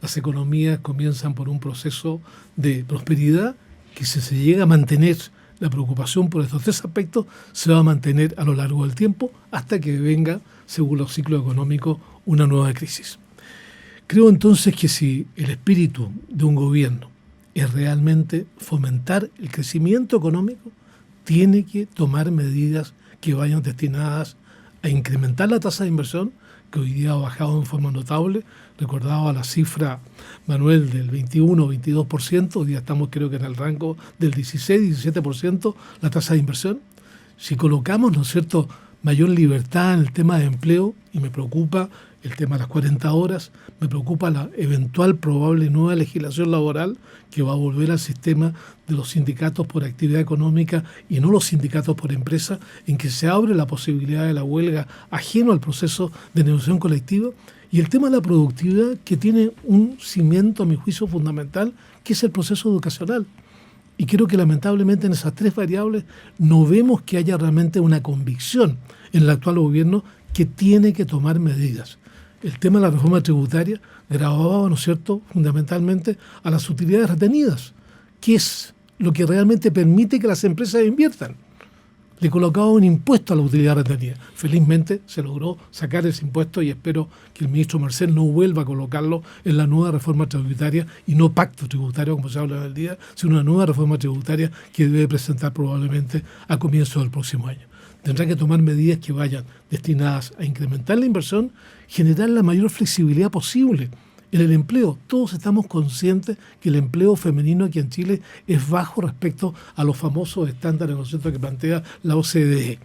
las economías comienzan por un proceso de prosperidad que, si se llega a mantener la preocupación por estos tres aspectos, se va a mantener a lo largo del tiempo hasta que venga, según los ciclos económicos, una nueva crisis. Creo entonces que si el espíritu de un gobierno es realmente fomentar el crecimiento económico, tiene que tomar medidas que vayan destinadas a incrementar la tasa de inversión, que hoy día ha bajado en forma notable. Recordaba la cifra, Manuel, del 21-22%, hoy día estamos creo que en el rango del 16-17% la tasa de inversión. Si colocamos, ¿no es cierto?, mayor libertad en el tema de empleo, y me preocupa el tema de las 40 horas, me preocupa la eventual probable nueva legislación laboral que va a volver al sistema de los sindicatos por actividad económica y no los sindicatos por empresa, en que se abre la posibilidad de la huelga ajeno al proceso de negociación colectiva, y el tema de la productividad, que tiene un cimiento, a mi juicio, fundamental, que es el proceso educacional. Y creo que lamentablemente en esas tres variables no vemos que haya realmente una convicción en el actual gobierno que tiene que tomar medidas. El tema de la reforma tributaria grababa, ¿no es cierto?, fundamentalmente a las utilidades retenidas, que es lo que realmente permite que las empresas inviertan. Le colocaba un impuesto a la utilidad retenida. Felizmente se logró sacar ese impuesto y espero que el ministro Marcel no vuelva a colocarlo en la nueva reforma tributaria, y no pacto tributario como se habla en el día, sino una nueva reforma tributaria que debe presentar probablemente a comienzos del próximo año. Tendrá que tomar medidas que vayan destinadas a incrementar la inversión, generar la mayor flexibilidad posible en el empleo. Todos estamos conscientes que el empleo femenino aquí en Chile es bajo respecto a los famosos estándares, ¿no es cierto?, que plantea la OCDE.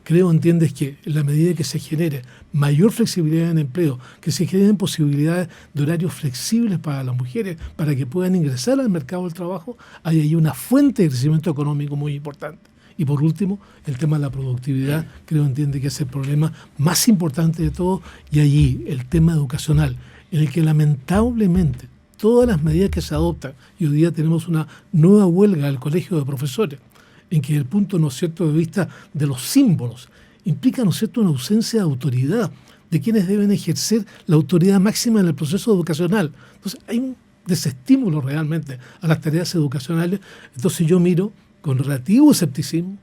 Creo, entiendes, que en la medida que se genere mayor flexibilidad en el empleo, que se generen posibilidades de horarios flexibles para las mujeres, para que puedan ingresar al mercado del trabajo, hay ahí una fuente de crecimiento económico muy importante. Y por último, el tema de la productividad, creo, entiende, que es el problema más importante de todo, y allí el tema educacional, en el que lamentablemente todas las medidas que se adoptan, y hoy día tenemos una nueva huelga del Colegio de Profesores, en que el punto, ¿no es cierto?, de vista de los símbolos, implica, ¿no es cierto?, una ausencia de autoridad de quienes deben ejercer la autoridad máxima en el proceso educacional. Entonces hay un desestímulo realmente a las tareas educacionales. Entonces yo miro con relativo escepticismo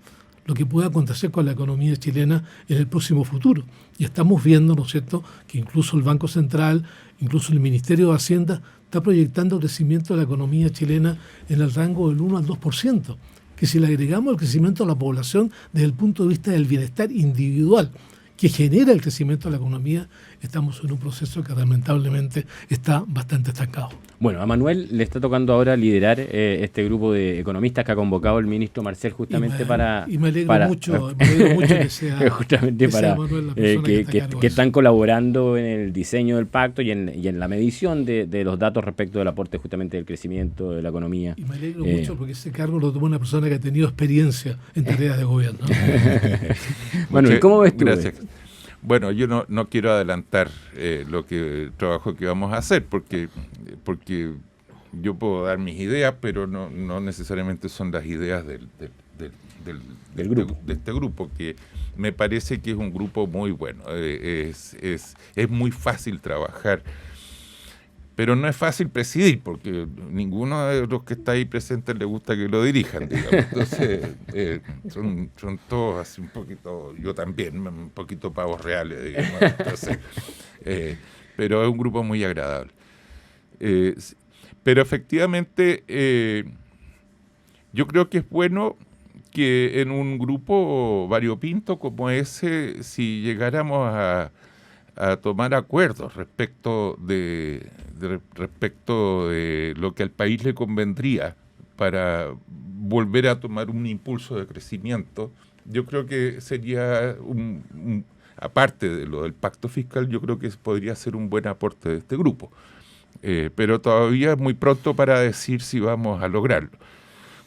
lo que pueda acontecer con la economía chilena en el próximo futuro. Y estamos viendo, ¿no es cierto?, que incluso el Banco Central, incluso el Ministerio de Hacienda, está proyectando el crecimiento de la economía chilena en el rango del 1 al 2%, que si le agregamos el crecimiento de la población desde el punto de vista del bienestar individual que genera el crecimiento de la economía, estamos en un proceso que lamentablemente está bastante estancado. Bueno, a Manuel le está tocando ahora liderar este grupo de economistas que ha convocado el ministro Marcel justamente y me alegro mucho que sea, justamente que sea Manuel la persona que están colaborando en el diseño del pacto y en la medición de los datos respecto del aporte justamente del crecimiento de la economía. Y me alegro mucho porque ese cargo lo tomó una persona que ha tenido experiencia en tareas de gobierno. Manuel, ¿cómo ves tú? Gracias. Bueno, yo no quiero adelantar el trabajo que vamos a hacer, porque yo puedo dar mis ideas, pero no necesariamente son las ideas del grupo. De este grupo, que me parece que es un grupo muy bueno. Es muy fácil trabajar, pero no es fácil presidir, porque ninguno de los que está ahí presentes le gusta que lo dirijan, digamos. Entonces, son todos así un poquito, yo también, un poquito pavos reales, digamos. Entonces, pero es un grupo muy agradable. Pero efectivamente, yo creo que es bueno que en un grupo variopinto como ese, si llegáramos a tomar acuerdos respecto de lo que al país le convendría para volver a tomar un impulso de crecimiento, yo creo que sería aparte de lo del pacto fiscal, yo creo que podría ser un buen aporte de este grupo. Pero todavía es muy pronto para decir si vamos a lograrlo.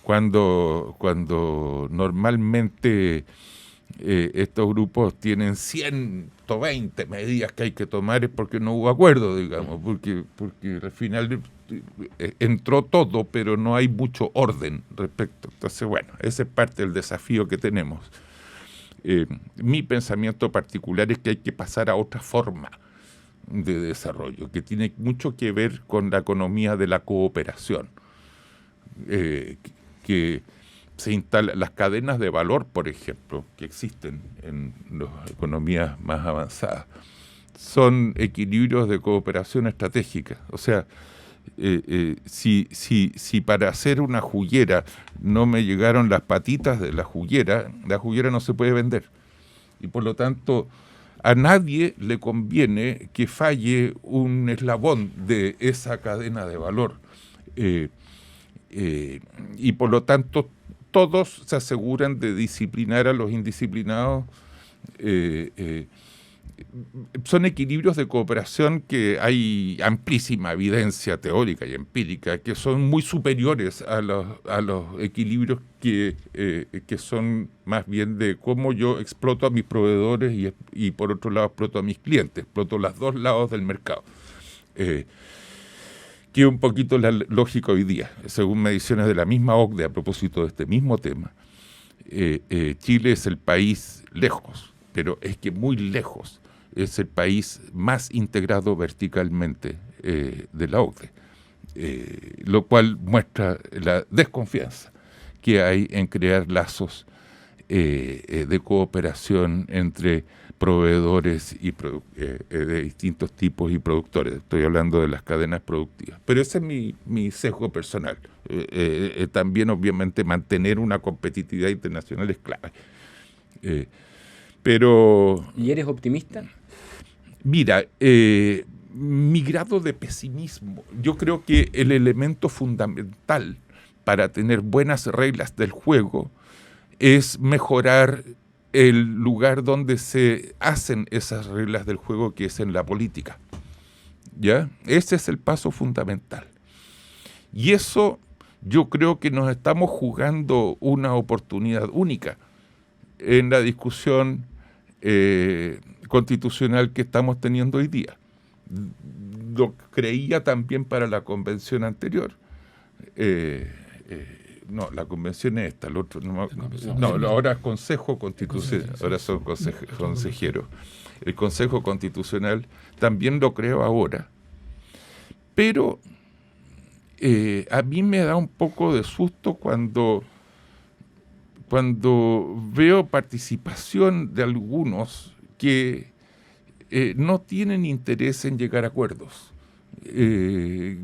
Cuando normalmente estos grupos tienen 120 medidas que hay que tomar es porque no hubo acuerdo, digamos, porque al final entró todo, pero no hay mucho orden respecto. Entonces, bueno, ese es parte del desafío que tenemos. Mi pensamiento particular es que hay que pasar a otra forma de desarrollo, que tiene mucho que ver con la economía de la cooperación, que se instalan las cadenas de valor, por ejemplo, que existen en las economías más avanzadas, son equilibrios de cooperación estratégica. O sea, si para hacer una juguera no me llegaron las patitas de la juguera no se puede vender. Y por lo tanto, a nadie le conviene que falle un eslabón de esa cadena de valor. Y por lo tanto, todos se aseguran de disciplinar a los indisciplinados. Son equilibrios de cooperación que hay amplísima evidencia teórica y empírica que son muy superiores a los equilibrios que son más bien de cómo yo exploto a mis proveedores y por otro lado exploto a mis clientes, exploto los dos lados del mercado. Que es un poquito la lógica hoy día. Según mediciones de la misma OCDE a propósito de este mismo tema, Chile es el país lejos, pero es que muy lejos, es el país más integrado verticalmente de la OCDE, lo cual muestra la desconfianza que hay en crear lazos de cooperación entre proveedores y de distintos tipos y productores. Estoy hablando de las cadenas productivas. Pero ese es mi sesgo personal. También, obviamente, mantener una competitividad internacional es clave. ¿Y eres optimista? Mira, mi grado de pesimismo, yo creo que el elemento fundamental para tener buenas reglas del juego es mejorar el lugar donde se hacen esas reglas del juego, que es en la política. ¿Ya? Ese es el paso fundamental. Y eso yo creo que nos estamos jugando una oportunidad única en la discusión constitucional que estamos teniendo hoy día. Lo creía también para la convención anterior. No, la convención es esta, el otro ahora es Consejo Constitucional, ahora son consejeros. El Consejo Constitucional también lo creo ahora, pero a mí me da un poco de susto cuando veo participación de algunos que no tienen interés en llegar a acuerdos,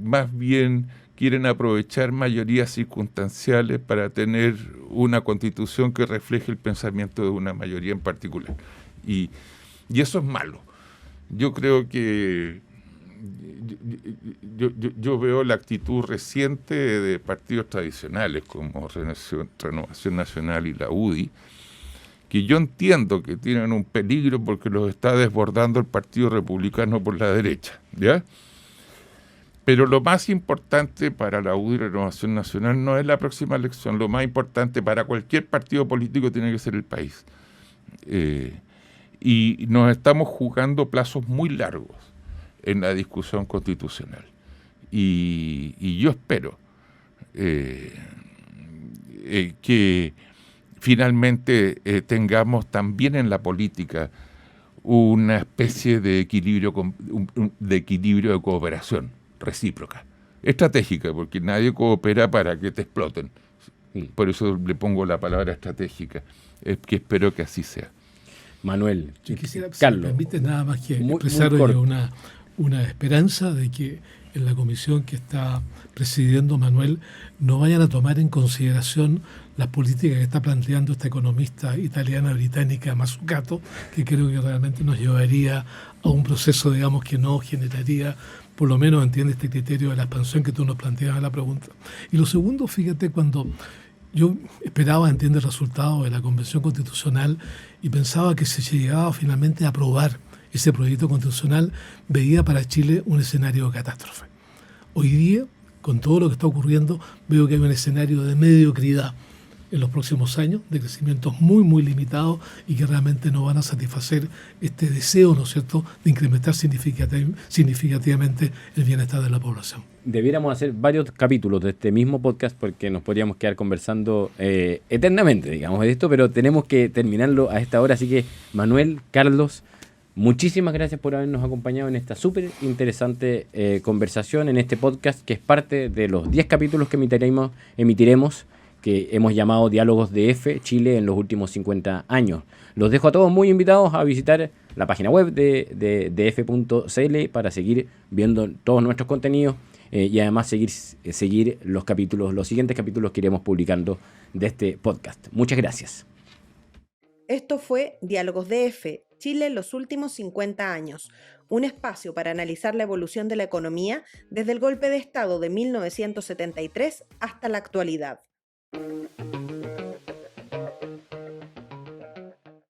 más bien quieren aprovechar mayorías circunstanciales para tener una constitución que refleje el pensamiento de una mayoría en particular. Y eso es malo. Yo creo que yo veo la actitud reciente de partidos tradicionales como Renovación Nacional y la UDI, que yo entiendo que tienen un peligro porque los está desbordando el Partido Republicano por la derecha, ¿ya? Pero lo más importante para la UDI y Renovación Nacional no es la próxima elección, lo más importante para cualquier partido político tiene que ser el país. Y nos estamos jugando plazos muy largos en la discusión constitucional. Y yo espero que finalmente tengamos también en la política una especie de equilibrio de cooperación recíproca, estratégica, porque nadie coopera para que te exploten. Por eso le pongo la palabra estratégica, que espero que así sea. Manuel, yo quisiera, Carlos, si me permite nada más que muy expresar corto. una esperanza de que en la comisión que está presidiendo Manuel no vayan a tomar en consideración las políticas que está planteando esta economista italiana-británica Mazzucato, que creo que realmente nos llevaría a un proceso, digamos, que no generaría, por lo menos entiende este criterio de la expansión que tú nos planteas en la pregunta. Y lo segundo, fíjate, cuando yo esperaba, entiende, el resultado de la Convención Constitucional y pensaba que si se llegaba finalmente a aprobar ese proyecto constitucional, veía para Chile un escenario de catástrofe. Hoy día, con todo lo que está ocurriendo, veo que hay un escenario de mediocridad en los próximos años, de crecimientos muy, muy limitados y que realmente no van a satisfacer este deseo, ¿no es cierto?, de incrementar significativamente el bienestar de la población. Debiéramos hacer varios capítulos de este mismo podcast porque nos podríamos quedar conversando eternamente, digamos, de esto, pero tenemos que terminarlo a esta hora. Así que, Manuel, Carlos, muchísimas gracias por habernos acompañado en esta súper interesante conversación, en este podcast que es parte de los 10 capítulos que emitiremos, que hemos llamado Diálogos DF Chile en los últimos 50 años. Los dejo a todos muy invitados a visitar la página web de df.cl para seguir viendo todos nuestros contenidos y además seguir los siguientes capítulos que iremos publicando de este podcast. Muchas gracias. Esto fue Diálogos DF Chile en los últimos 50 años, un espacio para analizar la evolución de la economía desde el golpe de Estado de 1973 hasta la actualidad.